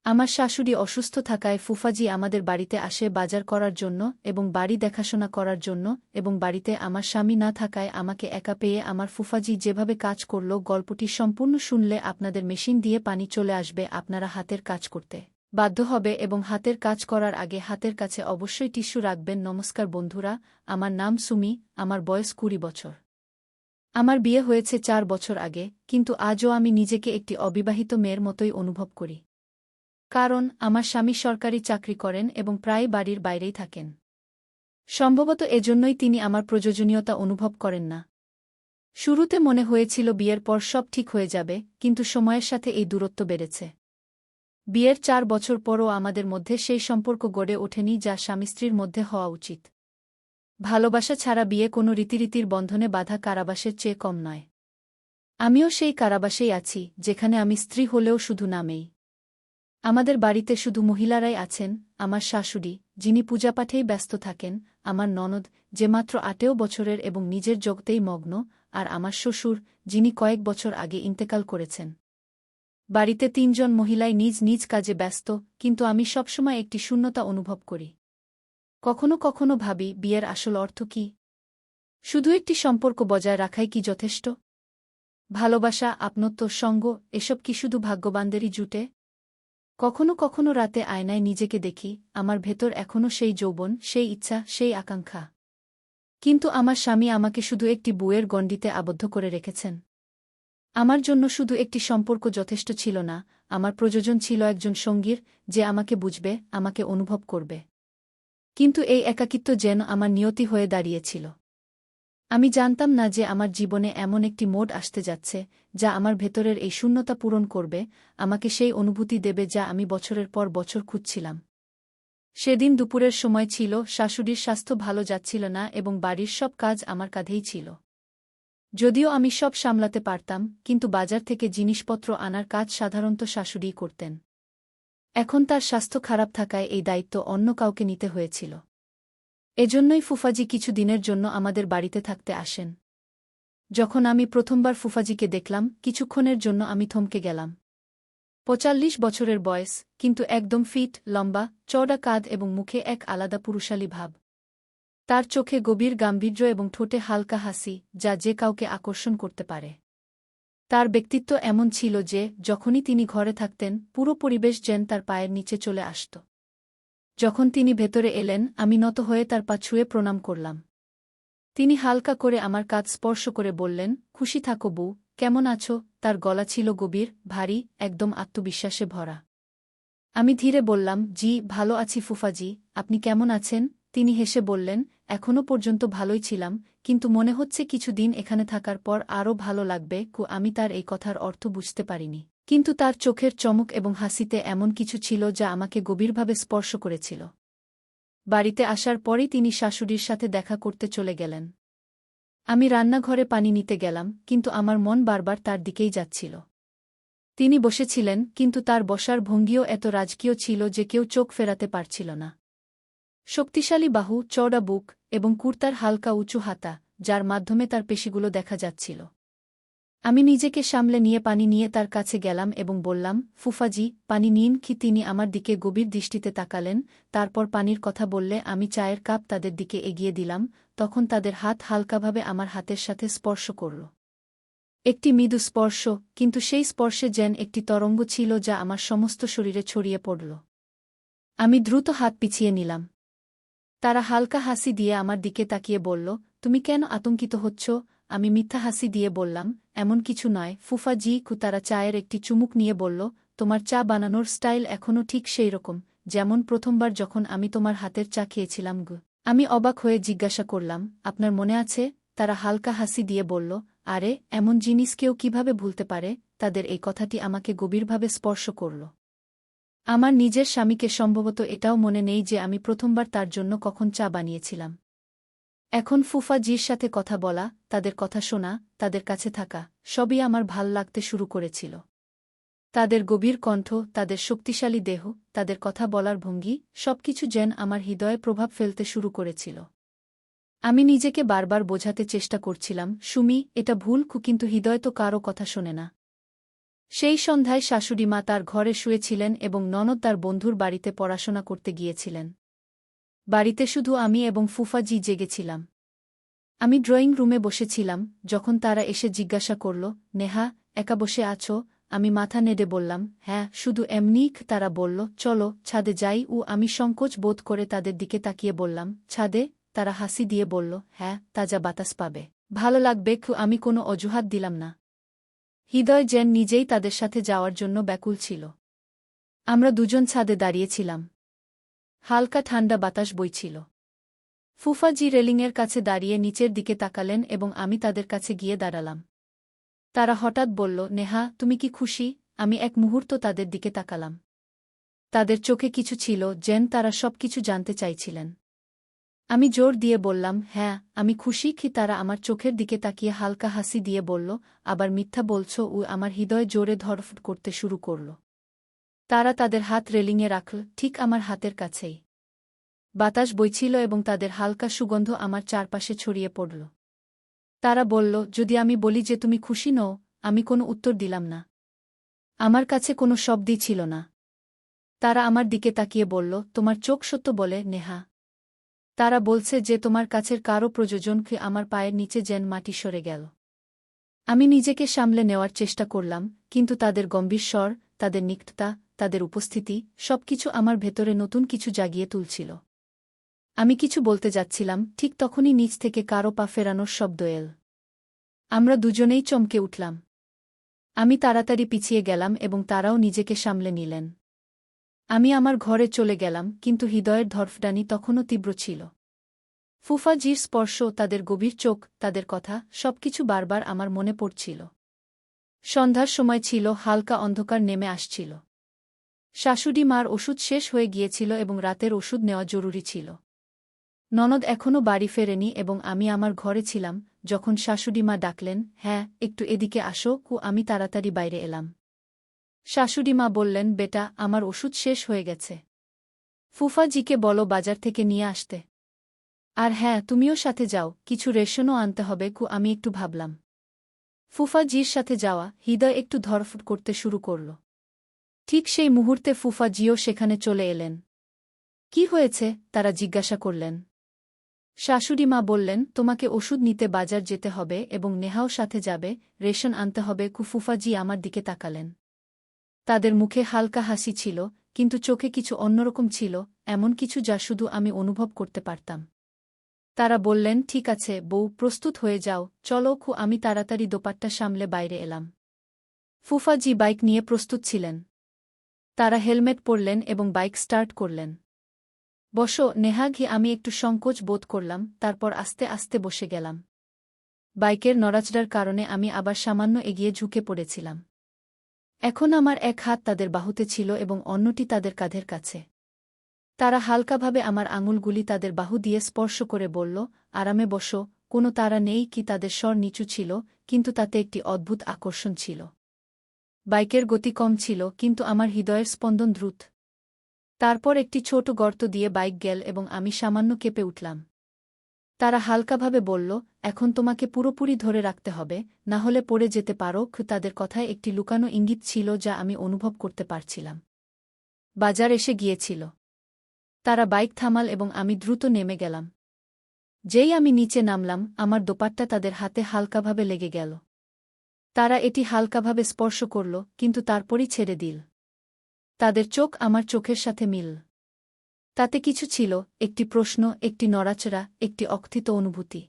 আমার শাশুড়ি অসুস্থ থাকায় ফুফাজি আমাদের বাড়িতে আসে বাজার করার জন্য এবং বাড়ি দেখাশোনা করার জন্য এবং বাড়িতে আমার স্বামী না থাকায় আমাকে একা পেয়ে আমার ফুফাজি যেভাবে কাজ করল গল্পটি সম্পূর্ণ শুনলে আপনাদের মেশিন দিয়ে পানি চলে আসবে, আপনারা হাতের কাজ করতে বাধ্য হবে এবং হাতের কাজ করার আগে হাতের কাছে অবশ্যই টিস্যু রাখবেন। নমস্কার বন্ধুরা, আমার নাম সুমি, আমার বয়স 20 বছর। আমার বিয়ে হয়েছে 4 বছর আগে, কিন্তু আজও আমি নিজেকে একটি অবিবাহিত মেয়ের মতোই অনুভব করি। কারণ আমার স্বামী সরকারি চাকরি করেন এবং প্রায় বাড়ির বাইরেই থাকেন। সম্ভবত এজন্যই তিনি আমার প্রয়োজনীয়তা অনুভব করেন না। শুরুতে মনে হয়েছিল বিয়ের পর সব ঠিক হয়ে যাবে, কিন্তু সময়ের সাথে এই দূরত্ব বেড়েছে। বিয়ের 4 বছর পরও আমাদের মধ্যে সেই সম্পর্ক গড়ে ওঠেনি যা স্বামী-স্ত্রীর মধ্যে হওয়া উচিত। ভালোবাসা ছাড়া বিয়ে কোনো রীতিরীতির বন্ধনে বাঁধা কারাবাসের চেয়ে কম নয়। আমিও সেই কারাবাসেই আছি, যেখানে আমি স্ত্রী হলেও শুধু নামেই। আমাদের বাড়িতে শুধু মহিলারাই আছেন, আমার শাশুড়ি, যিনি পূজাপাঠেই ব্যস্ত থাকেন, আমার ননদ, যে মাত্র 8 বছরের এবং নিজের জগতেই মগ্ন, আর আমার শ্বশুর, যিনি কয়েক বছর আগে ইন্তেকাল করেছেন। বাড়িতে 3 জন মহিলাই নিজ নিজ কাজে ব্যস্ত, কিন্তু আমি সবসময় একটি শূন্যতা অনুভব করি। কখনো কখনো ভাবি, বিয়ের আসল অর্থ কি? শুধু একটি সম্পর্ক বজায় রাখাই কি যথেষ্ট? ভালোবাসা, আপনত্ব, সঙ্গ, এসব কি শুধু ভাগ্যবানদেরই জুটে? কখনো কখনো রাতে আয়নায় নিজেকে দেখি, আমার ভেতর এখনও সেই যৌবন, সেই ইচ্ছা, সেই আকাঙ্ক্ষা। কিন্তু আমার স্বামী আমাকে শুধু একটি বউয়ের গণ্ডিতে আবদ্ধ করে রেখেছেন। আমার জন্য শুধু একটি সম্পর্ক যথেষ্ট ছিল না, আমার প্রয়োজন ছিল একজন সঙ্গীর, যে আমাকে বুঝবে, আমাকে অনুভব করবে। কিন্তু এই একাকিত্ব যেন আমার নিয়তি হয়ে দাঁড়িয়েছিল। আমি জানতাম না যে আমার জীবনে এমন একটি মোড় আসতে যাচ্ছে, যা আমার ভেতরের এই শূন্যতা পূরণ করবে, আমাকে সেই অনুভূতি দেবে যা আমি বছরের পর বছর খুঁজছিলাম। সেদিন দুপুরের সময় ছিল, শাশুড়ির স্বাস্থ্য ভালো যাচ্ছিল না এবং বাড়ির সব কাজ আমার কাঁধেই ছিল। যদিও আমি সব সামলাতে পারতাম, কিন্তু বাজার থেকে জিনিসপত্র আনার কাজ সাধারণত শাশুড়িই করতেন। এখন তার স্বাস্থ্য খারাপ থাকায় এই দায়িত্ব অন্য কাউকে নিতে হয়েছিল। এজন্যই ফুফাজি কিছু দিনের জন্য আমাদের বাড়িতে থাকতে আসেন। যখন আমি প্রথমবার ফুফাজিকে দেখলাম, কিছুক্ষণের জন্য আমি থমকে গেলাম। 45 বছরের বয়স, কিন্তু একদম ফিট, লম্বা, চওড়া কাঁধ এবং মুখে এক আলাদা পুরুষালী ভাব। তার চোখে গভীর গাম্ভীর্য এবং ঠোঁটে হালকা হাসি, যা যে কাউকে আকর্ষণ করতে পারে। তার ব্যক্তিত্ব এমন ছিল যে, যখনই তিনি ঘরে থাকতেন, পুরো পরিবেশ যেন তার পায়ের নিচে চলে আসত। যখন তিনি ভেতরে এলেন, আমি নত হয়ে তার পা ছুঁয়ে প্রণাম করলাম। তিনি হালকা করে আমার কাঁধ স্পর্শ করে বললেন, খুশি থাকো বউ, কেমন আছো? তার গলা ছিল গভীর, ভারী, একদম আত্মবিশ্বাসে ভরা। আমি ধীরে বললাম, জি, ভালো আছি ফুফাজি, আপনি কেমন আছেন? তিনি হেসে বললেন, এখনও পর্যন্ত ভালোই ছিলাম, কিন্তু মনে হচ্ছে কিছু দিন এখানে থাকার পর আরও ভালো লাগবে। আমি তার এই কথার অর্থ বুঝতে পারিনি, কিন্তু তার চোখের চমক এবং হাসিতে এমন কিছু ছিল যা আমাকে গভীরভাবে স্পর্শ করেছিল। বাড়িতে আসার পরই তিনি শাশুড়ির সাথে দেখা করতে চলে গেলেন। আমি রান্নাঘরে পানি নিতে গেলাম, কিন্তু আমার মন বারবার তার দিকেই যাচ্ছিল। তিনি বসেছিলেন, কিন্তু তার বসার ভঙ্গিও এত রাজকীয় ছিল যে কেউ চোখ ফেরাতে পারছিল না। শক্তিশালী বাহু, চওড়া বুক এবং কুর্তার হালকা উঁচু হাতা, যার মাধ্যমে তার পেশিগুলো দেখা যাচ্ছিল। আমি নিজেকে সামলে নিয়ে পানি নিয়ে তার কাছে গেলাম এবং বললাম, ফুফাজি, পানি নিন। তিনি আমার দিকে গভীর দৃষ্টিতে তাকালেন, তারপর পানির কথা বললে আমি চায়ের কাপ তাদের দিকে এগিয়ে দিলাম, তখন তাদের হাত হালকাভাবে আমার হাতের সাথে স্পর্শ করল। একটি মৃদু স্পর্শ, কিন্তু সেই স্পর্শে যেন একটি তরঙ্গ ছিল যা আমার সমস্ত শরীরে ছড়িয়ে পড়ল। আমি দ্রুত হাত পিছিয়ে নিলাম। তারা হালকা হাসি দিয়ে আমার দিকে তাকিয়ে বলল, তুমি কেন আতঙ্কিত হচ্ছ? আমি মিথ্যা হাসি দিয়ে বললাম, এমন কিছু নয় ফুফাজি। তারা চায়ের একটি চুমুক নিয়ে বলল, তোমার চা বানানোর স্টাইল এখনও ঠিক সেই রকম, যেমন প্রথমবার যখন আমি তোমার হাতের চা খেয়েছিলাম। আমি অবাক হয়ে জিজ্ঞাসা করলাম, আপনার মনে আছে? তারা হালকা হাসি দিয়ে বলল, আরে, এমন জিনিস কেউ কিভাবে ভুলতে পারে? তাদের এই কথাটি আমাকে গভীরভাবে স্পর্শ করল। আমার নিজের স্বামীকে সম্ভবত এটাও মনে নেই যে আমি প্রথমবার তার জন্য কখন চা বানিয়েছিলাম। এখন ফুফাজির সাথে কথা বলা, তাদের কথা শোনা, তাদের কাছে থাকা, সবই আমার ভাল লাগতে শুরু করেছিল। তাদের গভীর কণ্ঠ, তাদের শক্তিশালী দেহ, তাদের কথা বলার ভঙ্গি, সবকিছু যেন আমার হৃদয়ে প্রভাব ফেলতে শুরু করেছিল। আমি নিজেকে বারবার বোঝাতে চেষ্টা করছিলাম, সুমি, এটা ভুল, কিন্তু হৃদয় তো কারও কথা শোনে না। সেই সন্ধ্যায় শাশুড়িমা তার ঘরে শুয়েছিলেন এবং ননদ তার বন্ধুর বাড়িতে পড়াশোনা করতে গিয়েছিলেন। বাড়িতে শুধু আমি এবং ফুফাজি জেগেছিলাম। আমি ড্রয়িং রুমে বসেছিলাম যখন তারা এসে জিজ্ঞাসা করল, নেহা, একা বসে আছো? আমি মাথা নেড়ে বললাম, হ্যাঁ, শুধু এমনিই। তারা বলল, চলো ছাদে যাই। আমি সংকোচ বোধ করে তাদের দিকে তাকিয়ে বললাম, ছাদে? তারা হাসি দিয়ে বলল, হ্যাঁ, তাজা বাতাস পাবে, ভালো লাগবে। আমি কোনো অজুহাত দিলাম না। হৃদয় যেন নিজেই তাদের সাথে যাওয়ার জন্য ব্যাকুল ছিল। আমরা দুজন ছাদে দাঁড়িয়েছিলাম। হালকা ঠান্ডা বাতাস বইছিল। ফুফাজি রেলিংয়ের কাছে দাঁড়িয়ে নিচের দিকে তাকালেন এবং আমি তাদের কাছে গিয়ে দাঁড়ালাম। তারা হঠাৎ বলল, নেহা, তুমি কি খুশি? আমি এক মুহূর্ত তাদের দিকে তাকালাম। তাদের চোখে কিছু ছিল, যেন তারা সবকিছু জানতে চাইছিলেন। আমি জোর দিয়ে বললাম, হ্যাঁ, আমি খুশি। তারা আমার চোখের দিকে তাকিয়ে হালকা হাসি দিয়ে বলল, আবার মিথ্যা বলছ? আমার হৃদয় জোরে ধড়ফড় করতে শুরু করল। তারা তাদের হাত রেলিংয়ে রাখল, ঠিক আমার হাতের কাছেই। বাতাস বইছিল এবং তাদের হালকা সুগন্ধ আমার চারপাশে ছড়িয়ে পড়ল। তারা বলল, যদি আমি বলি যে তুমি খুশি নও? আমি কোনো উত্তর দিলাম না। আমার কাছে কোনো শব্দই ছিল না। তারা আমার দিকে তাকিয়ে বলল, তোমার চোখ সত্য বলে, নেহা। তারা বলছে যে তোমার কাছের কারও প্রযোজনকে আমার পায়ের নিচে যেন মাটি সরে গেল। আমি নিজেকে সামলে নেওয়ার চেষ্টা করলাম, কিন্তু তাদের গম্ভীর স্বর, তাদের নিকটতা, তাদের উপস্থিতি, সবকিছু আমার ভেতরে নতুন কিছু জাগিয়ে তুলছিল। আমি কিছু বলতে যাচ্ছিলাম, ঠিক তখনই নিচ থেকে কারও পা ফেরানোর শব্দ এল। আমরা দুজনেই চমকে উঠলাম। আমি তাড়াতাড়ি পিছিয়ে গেলাম এবং তারাও নিজেকে সামলে নিলেন। আমি আমার ঘরে চলে গেলাম, কিন্তু হৃদয়ের ধড়ফড়ানি তখনও তীব্র ছিল। ফুফাজির স্পর্শ, তাদের গভীর চোখ, তাদের কথা, সবকিছু বারবার আমার মনে পড়ছিল। সন্ধ্যার সময় ছিল, হালকা অন্ধকার নেমে আসছিল। শাশুড়ি মার ওষুধ শেষ হয়ে গিয়েছিল এবং রাতের ওষুধ নেওয়া জরুরি ছিল। ননদ এখনও বাড়ি ফেরেনি এবং আমি আমার ঘরে ছিলাম যখন শাশুড়িমা ডাকলেন, হ্যাঁ, একটু এদিকে আসো। আমি তাড়াতাড়ি বাইরে এলাম। শাশুড়িমা বললেন, বেটা, আমার ওষুধ শেষ হয়ে গেছে। ফুফাজিকে বলো বাজার থেকে নিয়ে আসতে। আর হ্যাঁ, তুমিও সাথে যাও, কিছু রেশনও আনতে হবে। আমি একটু ভাবলাম। ফুফাজির সাথে যাওয়া, হৃদয় একটু ধড়ফড় করতে শুরু করল। ঠিক সেই মুহূর্তে ফুফাজিও সেখানে চলে এলেন। কি হয়েছে? তারা জিজ্ঞাসা করলেন। শাশুড়িমা বললেন, তোমাকে ওষুধ নিতে বাজার যেতে হবে এবং নেহাও সাথে যাবে, রেশন আনতে হবে। ফুফাজি আমার দিকে তাকালেন। তাদের মুখে হালকা হাসি ছিল, কিন্তু চোখে কিছু অন্যরকম ছিল, এমন কিছু যা শুধু আমি অনুভব করতে পারতাম। তারা বললেন, ঠিক আছে বউ, প্রস্তুত হয়ে যাও, চলো। আমি তাড়াতাড়ি দোপাট্টা সামলে বাইরে এলাম। ফুফাজি বাইক নিয়ে প্রস্তুত ছিলেন। তারা হেলমেট পরলেন এবং বাইক স্টার্ট করলেন। বসো, নেহা। আমি একটু সংকোচ বোধ করলাম, তারপর আস্তে আস্তে বসে গেলাম। বাইকের নড়াচড়ার কারণে আমি আবার সামান্য এগিয়ে ঝুঁকে পড়েছিলাম। এখন আমার এক হাত তাদের বাহুতে ছিল এবং অন্যটি তাদের কাঁধের কাছে। তারা হালকাভাবে আমার আঙুলগুলি তাদের বাহু দিয়ে স্পর্শ করে বলল, আরামে বসো। কোনো তাড়া নেই। তাদের স্বর নিচু ছিল, কিন্তু তাতে একটি অদ্ভুত আকর্ষণ ছিল। বাইকের গতি কম ছিল, কিন্তু আমার হৃদয়ের স্পন্দন দ্রুত। তারপর একটি ছোট গর্ত দিয়ে বাইক গেল এবং আমি সামান্য কেঁপে উঠলাম। তারা হালকাভাবে বলল, এখন তোমাকে পুরোপুরি ধরে রাখতে হবে, না হলে পড়ে যেতে পারো। তাদের কথায় একটি লুকানো ইঙ্গিত ছিল যা আমি অনুভব করতে পারছিলাম। বাজার এসে গিয়েছিল। তারা বাইক থামাল এবং আমি দ্রুত নেমে গেলাম। যেই আমি নিচে নামলাম, আমার দোপাট্টা তাদের হাতে হালকাভাবে লেগে গেল। তারা এটি হালকাভাবে স্পর্শ করল, কিন্তু তারপরই ছেড়ে দিল। তাদের চোখ আমার চোখের সাথে মিল। তাতে কিছু ছিল, একটি প্রশ্ন, একটি নড়াচড়া, একটি অকথিত অনুভূতি।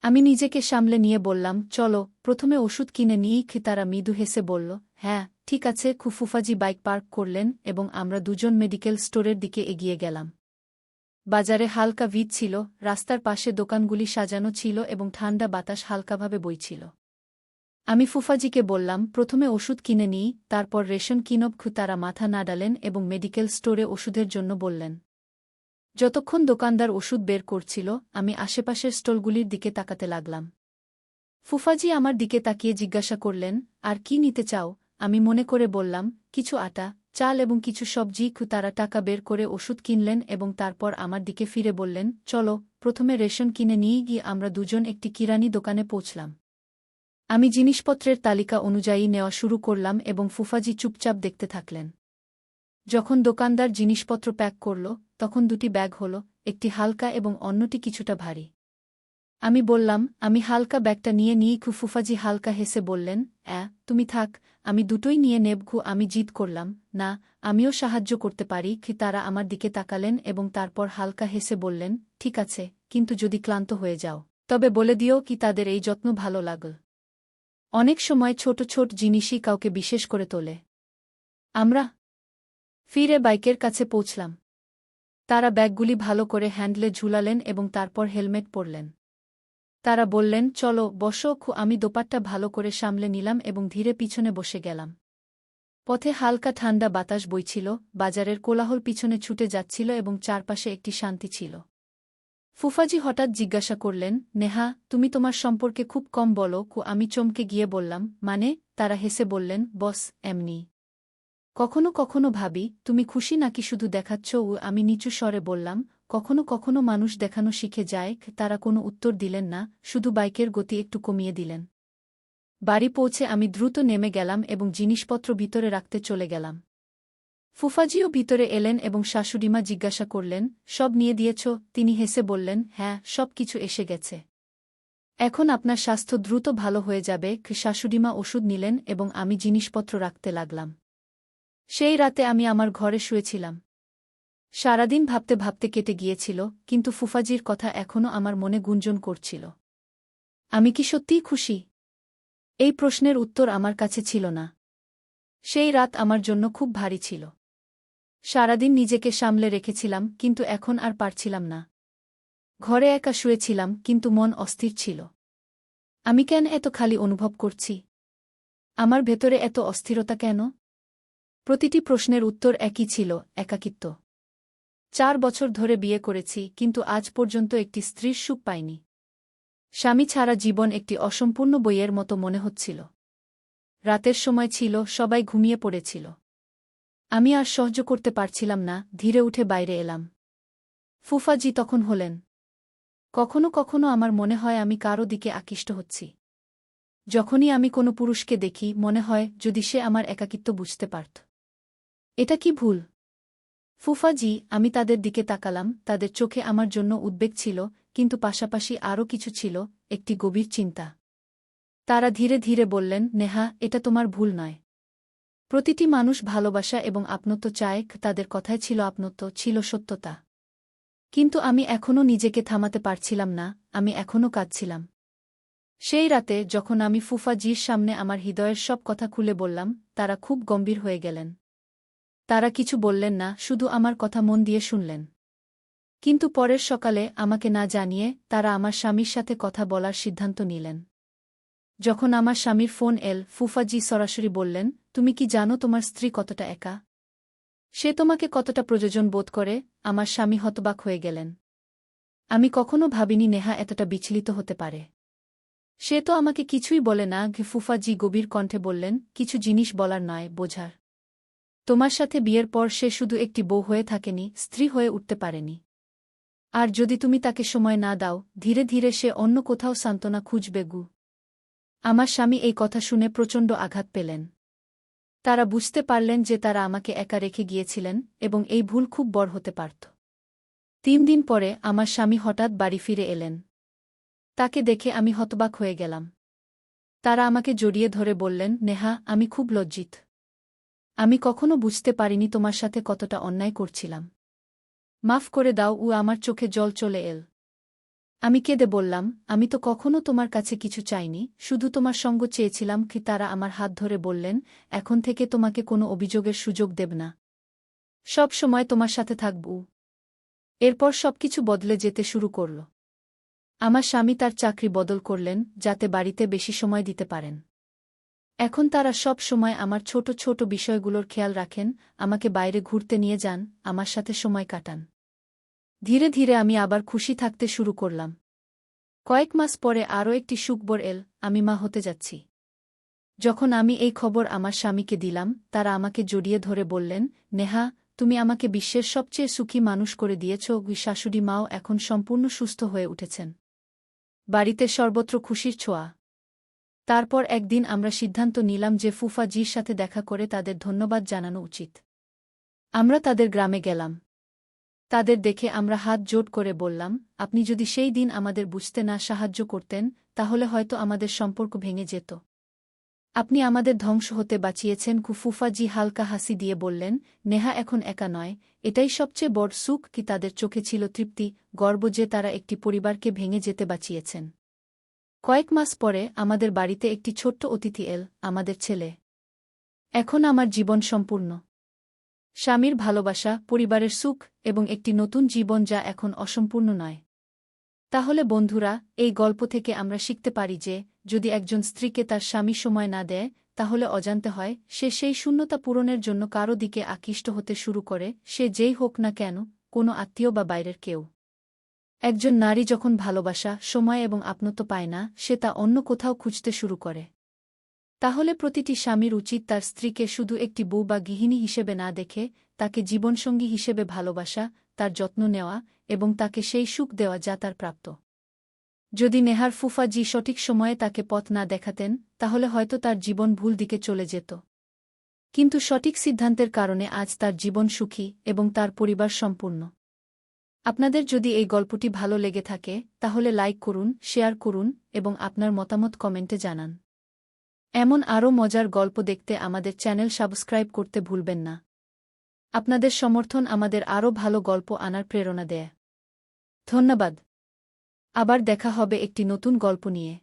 আমি নিজেকে সামলে নিয়ে বললাম, চলো, প্রথমে ওষুধ কিনে নিই। তারা মৃদু হেসে বলল, হ্যাঁ, ঠিক আছে। ফুফাজি বাইক পার্ক করলেন এবং আমরা দুজন মেডিকেল স্টোরের দিকে এগিয়ে গেলাম। বাজারে হালকা ভিড় ছিল, রাস্তার পাশে দোকানগুলি সাজানো ছিল এবং ঠান্ডা বাতাস হালকাভাবে বইছিল। আমি ফুফাজিকে বললাম, প্রথমে ওষুধ কিনে নিই, তারপর রেশন কিনব। তারা মাথা নাড়ালেন এবং মেডিকেল স্টোরে ওষুধের জন্য বললেন। যতক্ষণ দোকানদার ওষুধ বের করছিল, আমি আশেপাশের স্টলগুলির দিকে তাকাতে লাগলাম। ফুফাজি আমার দিকে তাকিয়ে জিজ্ঞাসা করলেন, আর কি নিতে চাও? আমি মনে করে বললাম, কিছু আটা, চাল এবং কিছু সবজি। তারা টাকা বের করে ওষুধ কিনলেন এবং তারপর আমার দিকে ফিরে বললেন, চলো, প্রথমে রেশন কিনে নিয়ে গিয়ে আমরা দুজন একটি কিরানি দোকানে পৌঁছলাম। আমি জিনিসপত্রের তালিকা অনুযায়ী নেওয়া শুরু করলাম এবং ফুফাজি চুপচাপ দেখতে থাকলেন। যখন দোকানদার জিনিসপত্র প্যাক করল, তখন দুটি ব্যাগ হল, একটি হালকা এবং অন্যটি কিছুটা ভারী। আমি বললাম, আমি হালকা ব্যাগটা নিয়ে নিই। ফুফাজি হালকা হেসে বললেন, তুমি থাক, আমি দুটোই নিয়ে নেব। আমি জিদ করলাম, না, আমিও সাহায্য করতে পারি। তারা আমার দিকে তাকালেন এবং তারপর হালকা হেসে বললেন, ঠিক আছে, কিন্তু যদি ক্লান্ত হয়ে যাও, তবে বলে দিও তাদের এই যত্ন ভালো লাগল। অনেক সময় ছোট ছোট জিনিসই কাউকে বিশেষ করে তোলে। আমরা ফিরে বাইকের কাছে পৌঁছলাম। তারা ব্যাগগুলি ভালো করে হ্যান্ডলে ঝুলালেন এবং তারপর হেলমেট পরলেন। তারা বললেন, চলো বসো। আমি দোপাট্টা ভালো করে সামলে নিলাম এবং ধীরে পিছনে বসে গেলাম। পথে হালকা ঠান্ডা বাতাস বইছিল, বাজারের কোলাহল পিছনে ছুটে যাচ্ছিল এবং চারপাশে একটি শান্তি ছিল। ফুফাজি হঠাৎ জিজ্ঞাসা করলেন, নেহা, তুমি তোমার সম্পর্কে খুব কম বলো। আমি চমকে গিয়ে বললাম, মানে? তারা হেসে বললেন, বস, এমনি। কখনো কখনো ভাবি, তুমি খুশি নাকি শুধু দেখাচ্ছ। আমি নিচু স্বরে বললাম, কখনো কখনো মানুষ দেখানো শিখে যায়। তারা কোনো উত্তর দিলেন না, শুধু বাইকের গতি একটু কমিয়ে দিলেন। বাড়ি পৌঁছে আমি দ্রুত নেমে গেলাম এবং জিনিসপত্র ভিতরে রাখতে চলে গেলাম। ফুফাজিও ভিতরে এলেন এবং শাশুড়িমা জিজ্ঞাসা করলেন, সব নিয়ে দিয়েছ? তিনি হেসে বললেন, হ্যাঁ, সব কিছু এসে গেছে। এখন আপনার স্বাস্থ্য দ্রুত ভালো হয়ে যাবে। শাশুড়িমা ওষুধ নিলেন এবং আমি জিনিসপত্র রাখতে লাগলাম। সেই রাতে আমি আমার ঘরে শুয়েছিলাম। সারাদিন ভাবতে ভাবতে কেটে গিয়েছিল, কিন্তু ফুফাজির কথা এখনও আমার মনে গুঞ্জন করছিল। আমি কি সত্যিই খুশি? এই প্রশ্নের উত্তর আমার কাছে ছিল না। সেই রাত আমার জন্য খুব ভারী ছিল। সারাদিন নিজেকে সামলে রেখেছিলাম, কিন্তু এখন আর পারছিলাম না। ঘরে একা শুয়েছিলাম, কিন্তু মন অস্থির ছিল। আমি কেন এত খালি অনুভব করছি? আমার ভেতরে এত অস্থিরতা কেন? প্রতিটি প্রশ্নের উত্তর একই ছিল, একাকিত্ব। 4 বছর ধরে বিয়ে করেছি, কিন্তু আজ পর্যন্ত একটি স্ত্রীর সুখ পাইনি। স্বামী ছাড়া জীবন একটি অসম্পূর্ণ বইয়ের মতো মনে হচ্ছিল। রাতের সময় ছিল, সবাই ঘুমিয়ে পড়েছিল। আমি আর সহ্য করতে পারছিলাম না, ধীরে উঠে বাইরে এলাম। ফুফাজি তখন হলেন। কখনো কখনো আমার মনে হয় আমি কারো দিকে আকৃষ্ট হচ্ছি। যখনই আমি কোনো পুরুষকে দেখি, মনে হয় যদি সে আমার একাকিত্ব বুঝতে পারত। এটা কি ভুল? ফুফাজি, আমি তাদের দিকে তাকালাম। তাদের চোখে আমার জন্য উদ্বেগ ছিল, কিন্তু পাশাপাশি আরও কিছু ছিল, একটি গভীর চিন্তা। তারা ধীরে ধীরে বললেন, নেহা, এটা তোমার ভুল নয়। প্রতিটি মানুষ ভালোবাসা এবং আপনত্ব চায়। তাদের কথায় ছিল আপনত্ব, ছিল সত্যতা। কিন্তু আমি এখনও নিজেকে থামাতে পারছিলাম না, আমি এখনও কাঁদছিলাম। সেই রাতে যখন আমি ফুফাজির সামনে আমার হৃদয়ের সব কথা খুলে বললাম, তারা খুব গম্ভীর হয়ে গেলেন। তারা কিছু বললেন না, শুধু আমার কথা মন দিয়ে শুনলেন। কিন্তু পরের সকালে, আমাকে না জানিয়ে, তারা আমার স্বামীর সাথে কথা বলার সিদ্ধান্ত নিলেন। যখন আমার স্বামীর ফোন এল, ফুফাজি সরাসরি বললেন, তুমি কি জানো তোমার স্ত্রী কতটা একা? সে তোমাকে কতটা প্রয়োজন বোধ করে? আমার স্বামী হতবাক হয়ে গেলেন। আমি কখনো ভাবিনি নেহা এতটা বিচলিত হতে পারে। সে তো আমাকে কিছুই বলে না। ফুফাজি গভীর কণ্ঠে বললেন, কিছু জিনিস বলার নয়, বোঝার। তোমার সাথে বিয়ের পর সে শুধু একটি বউ হয়ে থাকেনি, স্ত্রী হয়ে উঠতে পারেনি। আর যদি তুমি তাকে সময় না দাও, ধীরে ধীরে সে অন্য কোথাও সান্ত্বনা খুঁজবে। আমার স্বামী এই কথা শুনে প্রচণ্ড আঘাত পেলেন। তারা বুঝতে পারলেন যে তারা আমাকে একা রেখে গিয়েছিলেন এবং এই ভুল খুব বড় হতে পারত। 3 দিন পরে আমার স্বামী হঠাৎ বাড়ি ফিরে এলেন। তাকে দেখে আমি হতবাক হয়ে গেলাম। তারা আমাকে জড়িয়ে ধরে বললেন, নেহা, আমি খুব লজ্জিত। আমি কখনো বুঝতে পারিনি তোমার সাথে কতটা অন্যায় করছিলাম। মাফ করে দাও। আমার চোখে জল চলে এল। আমি কেঁদে বললাম, আমি তো কখনো তোমার কাছে কিছু চাইনি, শুধু তোমার সঙ্গ চেয়েছিলাম। তারা আমার হাত ধরে বললেন, এখন থেকে তোমাকে কোনো অভিযোগের সুযোগ দেব না। সব সময় তোমার সাথে থাকব। এরপর সবকিছু বদলে যেতে শুরু করল। আমার স্বামী তার চাকরি বদল করলেন, যাতে বাড়িতে বেশি সময় দিতে পারেন। এখন তারা সব সময় আমার ছোট ছোট বিষয়গুলোর খেয়াল রাখেন, আমাকে বাইরে ঘুরতে নিয়ে যান, আমার সাথে সময় কাটান। ধীরে ধীরে আমি আবার খুশি থাকতে শুরু করলাম। কয়েক মাস পরে আরও একটি সুখবর এল, আমি মা হতে যাচ্ছি। যখন আমি এই খবর আমার স্বামীকে দিলাম, তারা আমাকে জড়িয়ে ধরে বললেন, নেহা, তুমি আমাকে বিশ্বের সবচেয়ে সুখী মানুষ করে দিয়েছ। শাশুড়ি মাও এখন সম্পূর্ণ সুস্থ হয়ে উঠেছেন। বাড়িতে সর্বত্র খুশির ছোঁয়া। তারপর একদিন আমরা সিদ্ধান্ত নিলাম যে ফুফাজির সাথে দেখা করে তাদের ধন্যবাদ জানানো উচিত। আমরা তাদের গ্রামে গেলাম। তাদের দেখে আমরা হাত জোড় করে বললাম, আপনি যদি সেই দিন আমাদের বুঝতে না সাহায্য করতেন, তাহলে হয়তো আমাদের সম্পর্ক ভেঙে যেত। আপনি আমাদের ধ্বংস হতে বাঁচিয়েছেন। ফুফাজি হালকা হাসি দিয়ে বললেন, নেহা এখন একা নয়, এটাই সবচেয়ে বড় সুখ। কি তাদের চোখে ছিল তৃপ্তি, গর্ব যে তারা একটি পরিবারকে ভেঙে যেতে বাঁচিয়েছেন। কয়েক মাস পরে আমাদের বাড়িতে একটি ছোট্ট অতিথি এল, আমাদের ছেলে। এখন আমার জীবন সম্পূর্ণ। স্বামীর ভালোবাসা, পরিবারের সুখ এবং একটি নতুন জীবন যা এখন অসম্পূর্ণ নয়। তাহলে বন্ধুরা, এই গল্প থেকে আমরা শিখতে পারি যে, যদি একজন স্ত্রীকে তার স্বামী সময় না দেয়, তাহলে অজান্তে হয় সে সেই শূন্যতা পূরণের জন্য কারো দিকে আকৃষ্ট হতে শুরু করে, সে যেই হোক না কেন, কোনো আত্মীয় বা বাইরের কেউ। একজন নারী যখন ভালোবাসা, সময় এবং আপনত্ব পায় না, সে তা অন্য কোথাও খুঁজতে শুরু করে। তাহলে প্রতিটি স্বামীর উচিত তার স্ত্রীকে শুধু একটি বউ বা গৃহিণী হিসেবে না দেখে, তাকে জীবনসঙ্গী হিসেবে ভালোবাসা, তার যত্ন নেওয়া এবং তাকে সেই সুখ দেওয়া যা তার প্রাপ্ত। যদি নেহার ফুফাজি সঠিক সময়ে তাকে পথ না দেখাতেন, তাহলে হয়তো তার জীবন ভুল দিকে চলে যেত। কিন্তু সঠিক সিদ্ধান্তের কারণে আজ তার জীবন সুখী এবং তার পরিবার সম্পূর্ণ। আপনাদের যদি এই গল্পটি ভালো লেগে থাকে, তাহলে লাইক করুন, শেয়ার করুন এবং আপনার মতামত কমেন্টে জানান। এমন আরও মজার গল্প দেখতে আমাদের চ্যানেল সাবস্ক্রাইব করতে ভুলবেন না। আপনাদের সমর্থন আমাদের আরও ভালো গল্প আনার প্রেরণা দেয়। ধন্যবাদ। আবার দেখা হবে একটি নতুন গল্প নিয়ে।